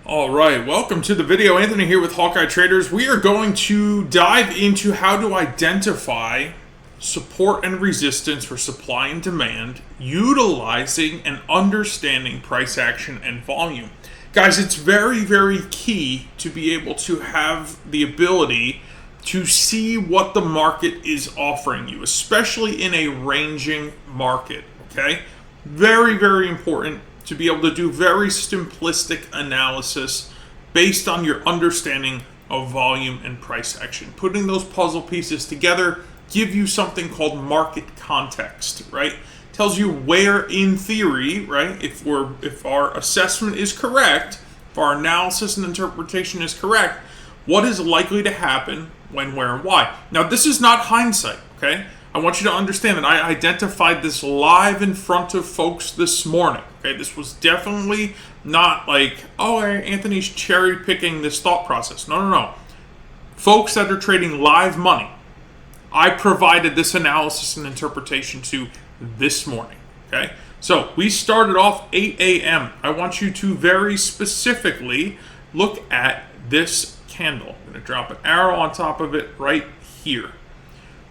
All right, welcome to the video. Anthony here with Hawkeye Traders. We are going to dive into how to identify support and resistance for supply and demand, utilizing and understanding price action and volume. Guys, it's very, very key to be able to have the ability to see what the market is offering you, especially in a ranging market, okay? Very, very important to be able to do very simplistic analysis based on your understanding of volume and price action. Putting those puzzle pieces together give you something called market context, right? Tells you where in theory, right, if our assessment is correct, if our analysis and interpretation is correct, what is likely to happen when, where, and why. Now, this is not hindsight, okay? I want you to understand that I identified this live in front of folks this morning. Okay, this was definitely not like, oh, Anthony's cherry picking this thought process. No. Folks that are trading live money, I provided this analysis and interpretation to this morning. Okay, so we started off 8 a.m. I want you to very specifically look at this candle. I'm going to drop an arrow on top of it right here.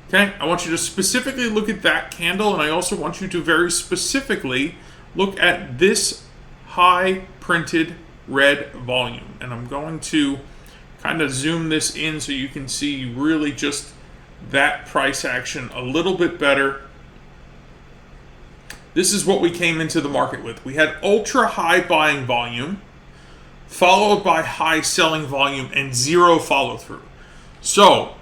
Okay, I want you to specifically look at that candle, and I also want you to very specifically look at this high printed red volume. And I'm going to kind of zoom this in so you can see really just that price action a little bit better. This is what we came into the market with. We had ultra high buying volume, followed by high selling volume and zero follow through. So,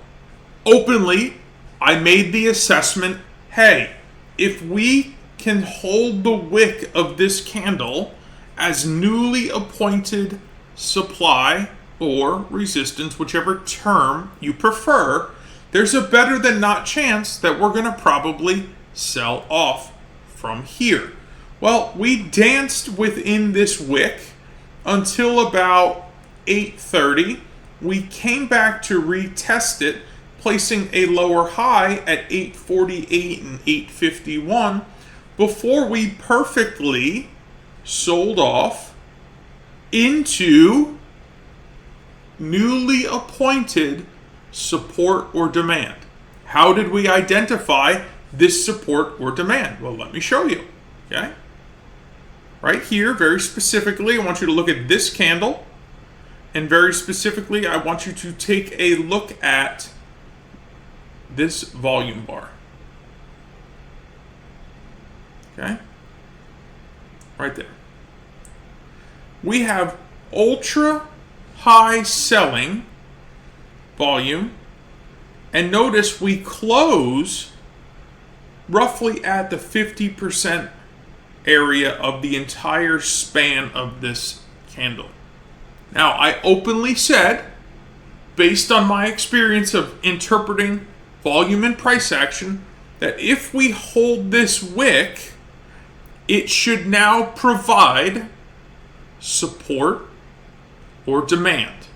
openly, I made the assessment, hey, if we can hold the wick of this candle as newly appointed supply or resistance, whichever term you prefer, there's a better than not chance that we're going to probably sell off from here. Well, we danced within this wick until about 8:30. We came back to retest it, placing a lower high at 8:48 and 8:51 before we perfectly sold off into newly appointed support or demand. How did we identify this support or demand? Well, let me show you. Okay? Right here, very specifically, I want you to look at this candle, and very specifically, I want you to take a look at this volume bar. Okay? Right there. We have ultra high selling volume, and notice we close roughly at the 50% area of the entire span of this candle. Now, I openly said, based on my experience of interpreting volume and price action, that if we hold this wick, it should now provide support or demand.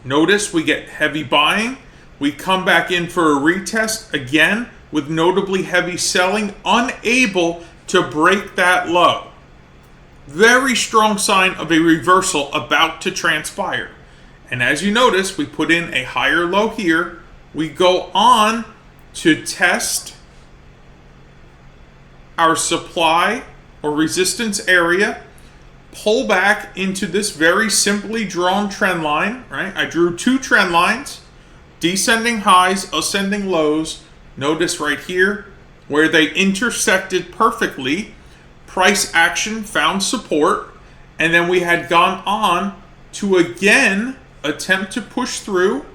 Notice we get heavy buying. We come back in for a retest again with notably heavy selling, unable to break that low. Very strong sign of a reversal about to transpire. And as you notice, we put in a higher low here. We go on to test our supply or resistance area, pull back into this very simply drawn trend line, right? I drew two trend lines, descending highs, ascending lows. Notice right here where they intersected perfectly, price action found support, and then we had gone on to again attempt to push through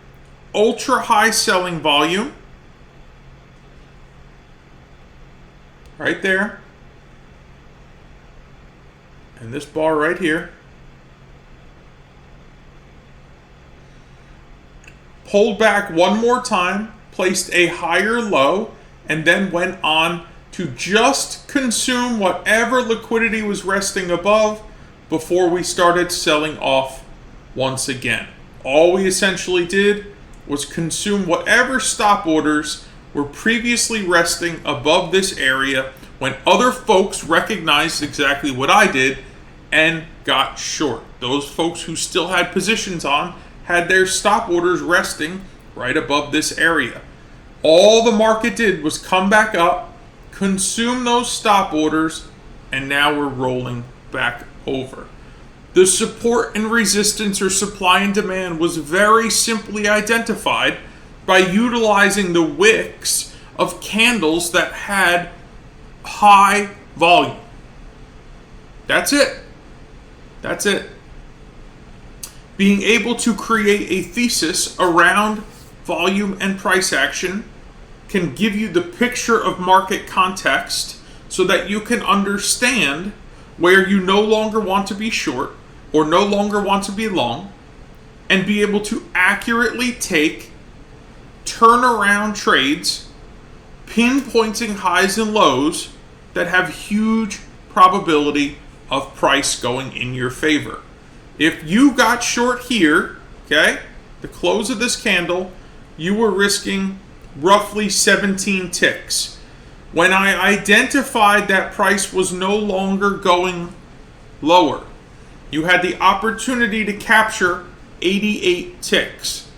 ultra high selling volume right there, and this bar right here, pulled back one more time, placed a higher low, and then went on to just consume whatever liquidity was resting above before we started selling off once again. All we essentially did was consume whatever stop orders were previously resting above this area when other folks recognized exactly what I did and got short. Those folks who still had positions on had their stop orders resting right above this area. All the market did was come back up, consume those stop orders, and now we're rolling back over. The support and resistance, or supply and demand, was very simply identified by utilizing the wicks of candles that had high volume. That's it. That's it. Being able to create a thesis around volume and price action can give you the picture of market context so that you can understand where you no longer want to be short or no longer want to be long, and be able to accurately take turnaround trades, pinpointing highs and lows that have huge probability of price going in your favor. If you got short here, okay, the close of this candle, you were risking roughly 17 ticks. When I identified that price was no longer going lower, you had the opportunity to capture 88 ticks.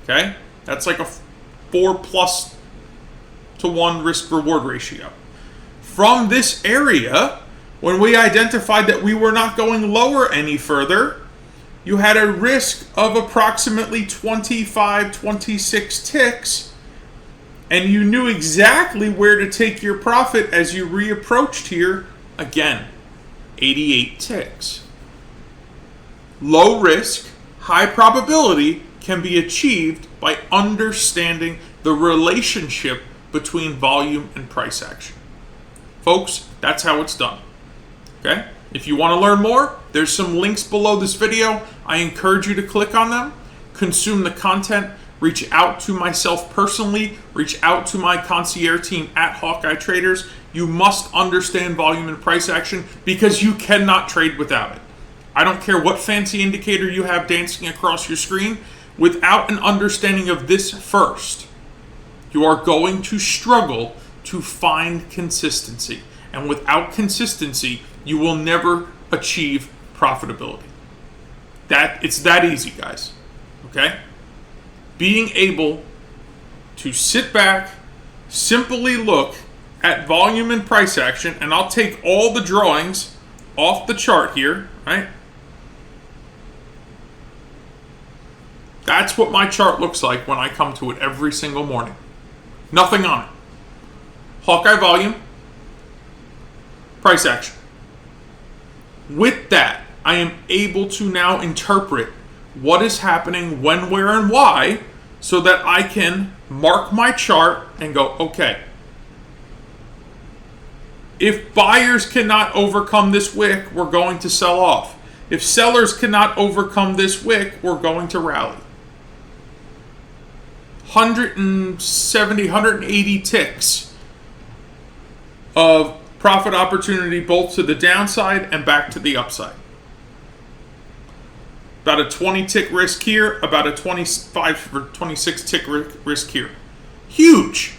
Okay? That's like a 4+ to 1 risk reward ratio. From this area, when we identified that we were not going lower any further, you had a risk of approximately 25, 26 ticks, and you knew exactly where to take your profit as you reapproached here. Again, 88 ticks. Low risk, high probability can be achieved by understanding the relationship between volume and price action. Folks, that's how it's done. Okay? If you want to learn more, there's some links below this video. I encourage you to click on them, consume the content, reach out to myself personally, reach out to my concierge team at Hawkeye Traders. You must understand volume and price action because you cannot trade without it. I don't care what fancy indicator you have dancing across your screen. Without an understanding of this first, you are going to struggle to find consistency. And without consistency, you will never achieve profitability. It's that easy, guys. Okay? Being able to sit back, simply look at volume and price action, and I'll take all the drawings off the chart here, right? That's what my chart looks like when I come to it every single morning. Nothing on it. Hawkeye volume, price action. With that, I am able to now interpret what is happening, when, where, and why, so that I can mark my chart and go, okay, if buyers cannot overcome this wick, we're going to sell off. If sellers cannot overcome this wick, we're going to rally. 170, 180 ticks of profit opportunity both to the downside and back to the upside. About a 20 tick risk here, about a 25 or 26 tick risk here. Huge,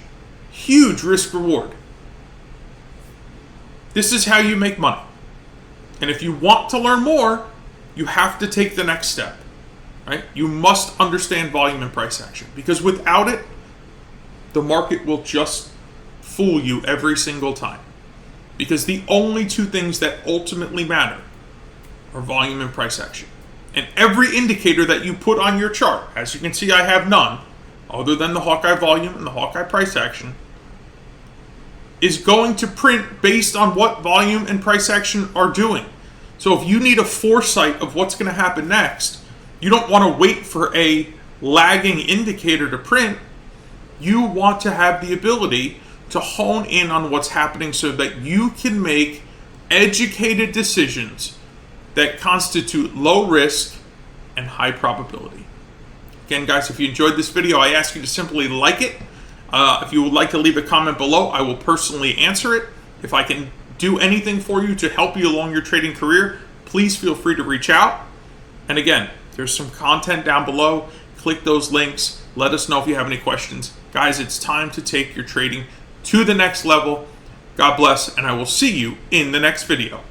huge risk reward. This is how you make money. And if you want to learn more, you have to take the next step. Right? You must understand volume and price action, because without it, the market will just fool you every single time. Because the only two things that ultimately matter are volume and price action. And every indicator that you put on your chart, as you can see, I have none, other than the Hawkeye volume and the Hawkeye price action, is going to print based on what volume and price action are doing. So if you need a foresight of what's going to happen next, you don't want to wait for a lagging indicator to print. You want to have the ability to hone in on what's happening so that you can make educated decisions that constitute low risk and high probability. Again, guys, if you enjoyed this video, I ask you to simply like it. If you would like to leave a comment below, I will personally answer it. If I can do anything for you to help you along your trading career, please feel free to reach out. And again, there's some content down below. Click those links. Let us know if you have any questions. Guys, it's time to take your trading to the next level. God bless, and I will see you in the next video.